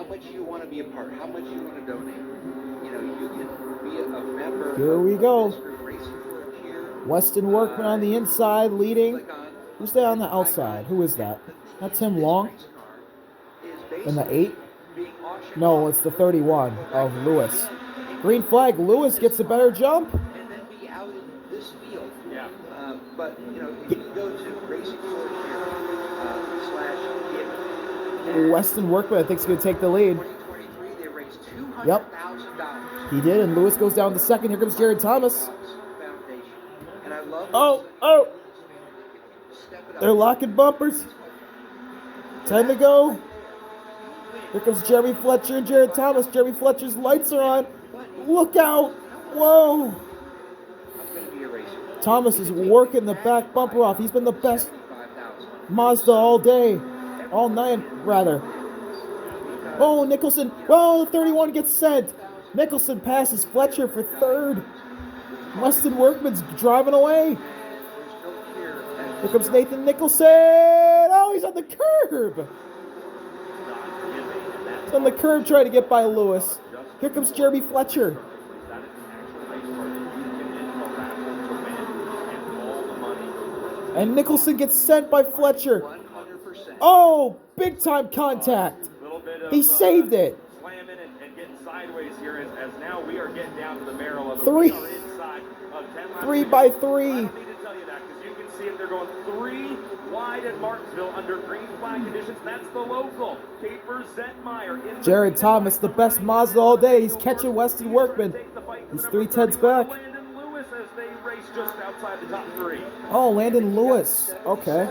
how much you want to be a part, how much you want to donate. You know, you can be a member. Here we go. This group, Racing for a Cure. Weston Workman on the inside, leading. Click on Who's there on the outside? Who is that? That's Tim Long? In the 8? No, it's the 31 of Lewis. Green flag. Lewis gets a better jump. And then be out in this field. Yeah. But, you know, if you go to Racing for a Cure /gift. Weston Workman, I think, is going to take the lead. 2023, they raised $200,000. Yep. He did, and Lewis goes down to second. Here comes Jared Thomas. And I love Oh. They're locking bumpers. 10 to go. Here comes Jeremy Fletcher and Jared Thomas. Jeremy Fletcher's lights are on. Look out. Whoa. Thomas is working the back bumper off. He's been the best Mazda all day. All night, rather. Oh, Nicholson. Oh, the 31 gets sent. Nicholson passes Fletcher for third. Weston Workman's driving away. Here comes Nathan Nicholson. Oh, he's on the curb. He's on the curb trying to get by Lewis. Here comes Jeremy Fletcher. And Nicholson gets sent by Fletcher. Oh, big time contact. He saved it. Slamming and getting sideways here as now we are getting down to the barrel of the 3 by 3. I don't need to tell you that because you can see it. They're going 3 wide at Martinsville under green flag conditions. That's the local. Capers Zetmeyer. Jared Thomas, the best Mazda all day. He's catching Weston Workman. He's 3/10 back. Landon Lewis as they race just outside the top 3. Oh, Landon Lewis. Okay.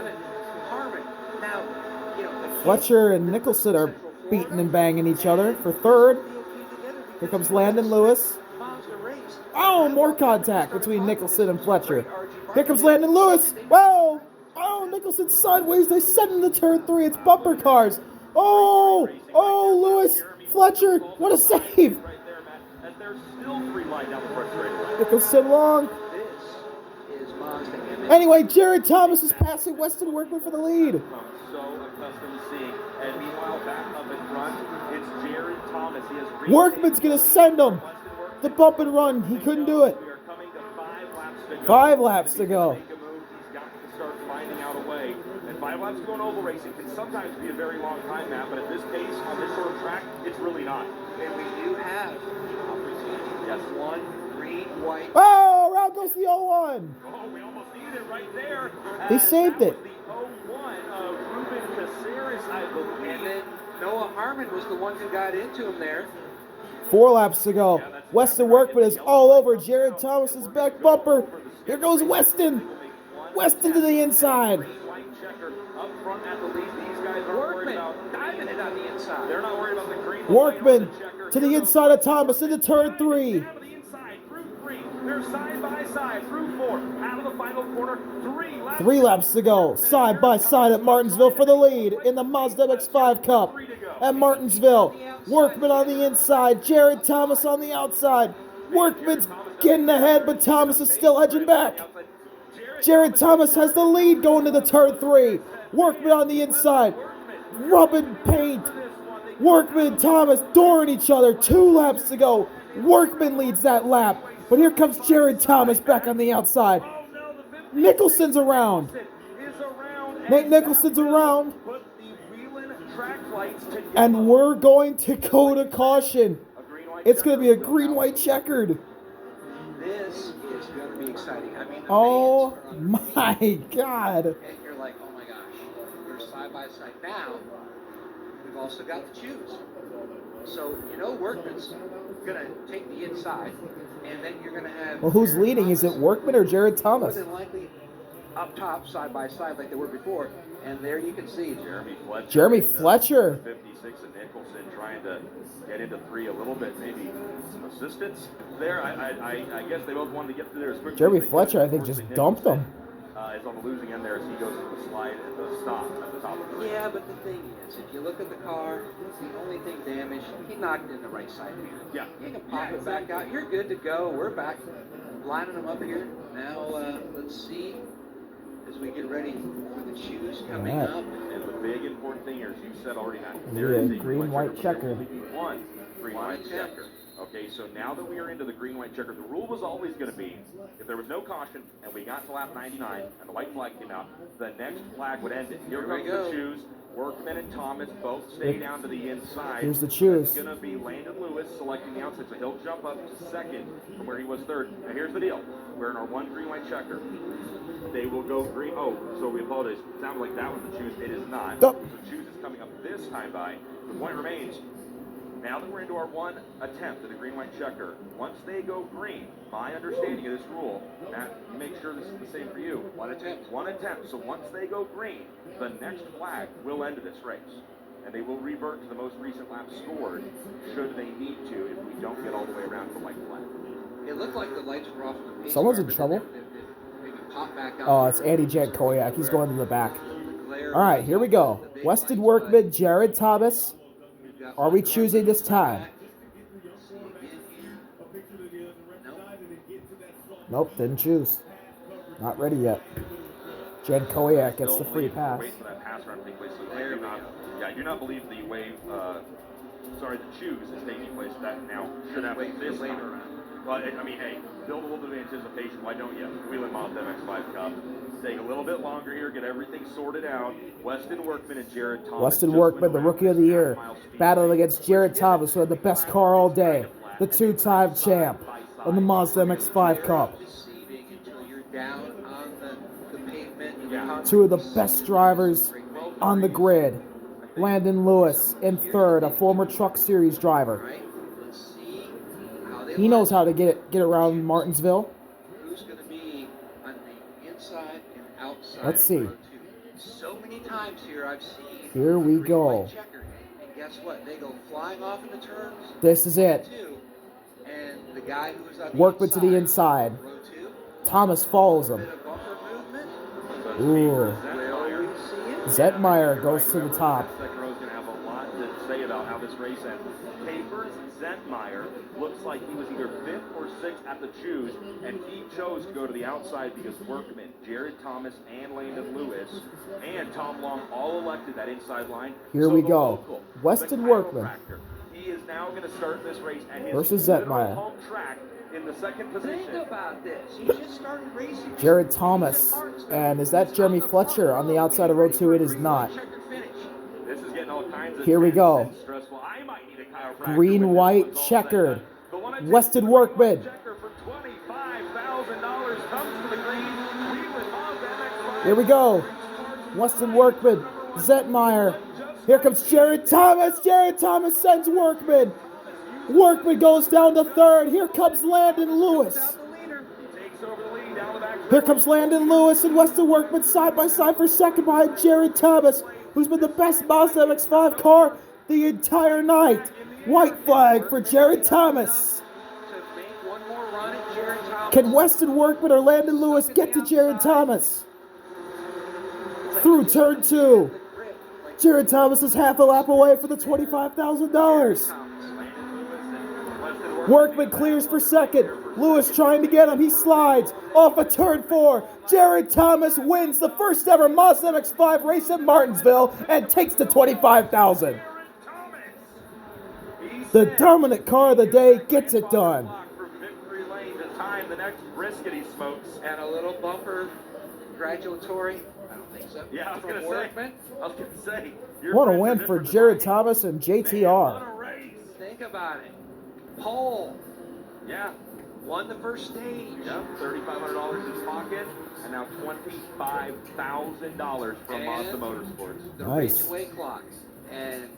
Fletcher and Nicholson are beating and banging each other for third. Here comes Landon Lewis. Oh, more contact between Nicholson and Fletcher. Here comes Landon Lewis. Whoa! Oh, Nicholson sideways. They send him to turn 3. It's bumper cars. Oh! Oh, Lewis. Fletcher. What a save. Nicholson long. Anyway, Jared Thomas is passing Weston Workman for the lead. And meanwhile, back up in front, it's Jared Thomas. He has Workman's going to send him. The bump and run. He couldn't do it. We are coming to 5 laps to go. 5 laps to go. He's got to start finding out a way. And 5 laps to go in oval racing can sometimes be a very long time, Matt, but at this pace, on this sort of track, it's really not. And we do have Yes. 1 green, white. Oh, around goes the 01. Oh, we almost needed it right there. He saved it. The 01 of Ruben Caceres, I believe. And then Noah Harmon was the one who got into him there. 4 laps to go. Weston Workman is all over Jared Thomas's back bumper. Here goes Weston. Weston to the inside. Workman diving it on the inside. They're not worried about the green. Workman to the inside of Thomas into turn 3. They're side by side through 4. Out of the final corner. 3 laps to go. Side by side at Martinsville for the lead in the Mazda MX-5 Cup. At Martinsville, Workman on the inside, Jared Thomas on the outside. Workman's getting ahead, but Thomas is still edging back. Jared Thomas has the lead going to the turn 3. Workman on the inside, rubbing paint. Workman and Thomas dooring each other. 2 laps to go. Workman leads that lap, but here comes Jared Thomas back on the outside. Nicholson's around. Nate Nicholson's around. And we're going to go to caution. It's going to be a green-white checkered. This is going to be exciting. I mean, oh my God. And you're like, oh my gosh, you're side by side. Now, we've also got to choose. So, you know, Workman's going to take the inside, and then you're going to have... Well, who's leading? Is it Workman or Jared Thomas? More than likely up top, side by side, like they were before. And there you can see Jeremy Fletcher. Jeremy Fletcher. 56 and Nicholson trying to get into 3 a little bit, maybe some assistance there. I guess they both wanted to get through there as quickly. Jeremy Fletcher, I think, just dumped him. Is on the losing end there as he goes to the slide at the stop at the top of the ring. Yeah, but the thing is, if you look at the car, the only thing damaged, he knocked in the right side mirror. Yeah. You can pop it back out. You're good to go. We're back lining them up here. Now, let's see as we get ready for the shoes coming up. And And the big important thing here, as you said already, Matt, Yeah, there is a green-white checker. There will only be one green-white checker. Okay, so now that we are into the green-white checker, the rule was always going to be, if there was no caution and we got to lap 99 and the white flag came out, the next flag would end it. Here comes the choose. Workman and Thomas both stay down to the inside. Here's the choose. It's going to be Landon Lewis selecting the outside, so he'll jump up to second from where he was third. Now here's the deal. We're in our one green-white checker. They will go green. Oh, so we apologize. It sounded like that was the choose. It is not. Nope. So choose is coming up this time by. The point remains, now that we're into our one attempt at the green-white checker, once they go green, my understanding of this rule, Matt, you make sure this is the same for you. One attempt. One attempt. So once they go green, the next flag will end this race. And they will revert to the most recent lap scored, should they need to, if we don't get all the way around to the white flag. It looked like the lights were off on the pace Someone's car, in but trouble. they maybe pop back up. Oh, it's Andy Jankowiak. He's going to the back. The glare All right, here we go. the big Weston lights, Workman, but Jared Thomas. we've got Are we one car choosing this time? See again here. Nope. Nope, didn't choose. Not ready yet. Jankowiak gets the free pass. Wait for that pass run to take place. So I do not believe the wave, the choose is taking place. That now should happen this later time. round. But, I mean, hey, build a little bit of anticipation. Why don't you? Wheeling Mazda MX-5 Cup. Take a little bit longer here, get everything sorted out. Weston Workman and Jared Thomas. Weston Workman, the Rookie of the Year, battling against Jared Thomas, who had the best car all day, the two-time champ on the Mazda MX-5 Cup. Deceiving until you're down on the pavement. and Yeah. you're Two of the best drivers on the grid. Landon Lewis in third, a former Truck Series driver. Right? Let's see how they He knows how to get around Martinsville. who's going to be on the inside and outside. Let's of see. row two. So many times here I've seen. Here we the go. green-white checker, and guess what? They go flying off in the turns. This is it. Two, and the guy who was on the Workman to the inside, inside. row two, Thomas follows him. bit of bumper movement. Ooh. Will we see it? Zetmeyer goes to the top. Second row is going to have a lot to say about how this race ends. Capers Zetmeyer looks like he was either fifth or sixth at the choose, and he chose to go to the outside because Workman, Jared Thomas, and Landon Lewis, and Tom Long all elected that inside line. Here So we the go. local, Weston the Workman chiropractor, he is now going to start this race at his versus literal Zetmeyer. home track in the second Think position. about this. He just started racing. Jared Thomas. And is that Jeremy Fletcher on the outside of row 2? It is not. This is getting all kinds of Here we tense go. and stressful. I might need a chiropractor Green, when this white, one's all checkered. said and done. The one I Weston take Workman. the checker for $25,000 comes to the green. Wheeling Mazda MX-5. Here we go. Weston Workman. Zetmeyer. Here comes Jared Thomas. Jared Thomas sends Workman. Workman goes down to third. Here comes Landon Lewis. Takes over the lead down the back. Here comes Landon Lewis and Weston Workman side by side for second behind Jared Thomas, who's been the best Mazda MX-5 car the entire night. White flag for Jared Thomas. To make one more run at Jared Thomas. Can Weston Workman or Landon Lewis get to Jared Thomas? Through turn 2. Jared Thomas is half a lap away for the $25,000. Workman clears for second. Lewis trying to get him. He slides off of turn 4. Jared Thomas wins the first ever Mazda MX-5 race at Martinsville and takes the $25,000. The dominant car of the day gets it done. The next brisket he smokes. And a little bumper congratulatory. I don't think so. Yeah, I was From gonna Workman. say. What a win for Jared Thomas and JTR. Think about it. Pole. Yeah. Won the first stage. Yeah, $3,500 in his pocket, and now $25,000 from Mazda Motorsports. The Nice. Raceway clock. And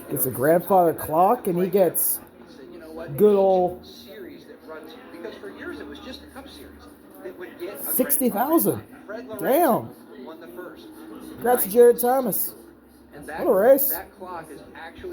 Gets a grandfather clock and he gets he said, you know what? good old series that runs, because for years it was just a Cup Series. That would get a 60,000. Fred Lorenzo Damn. won the first. Congrats to Jared Thomas. And that, What a race. that clock is actually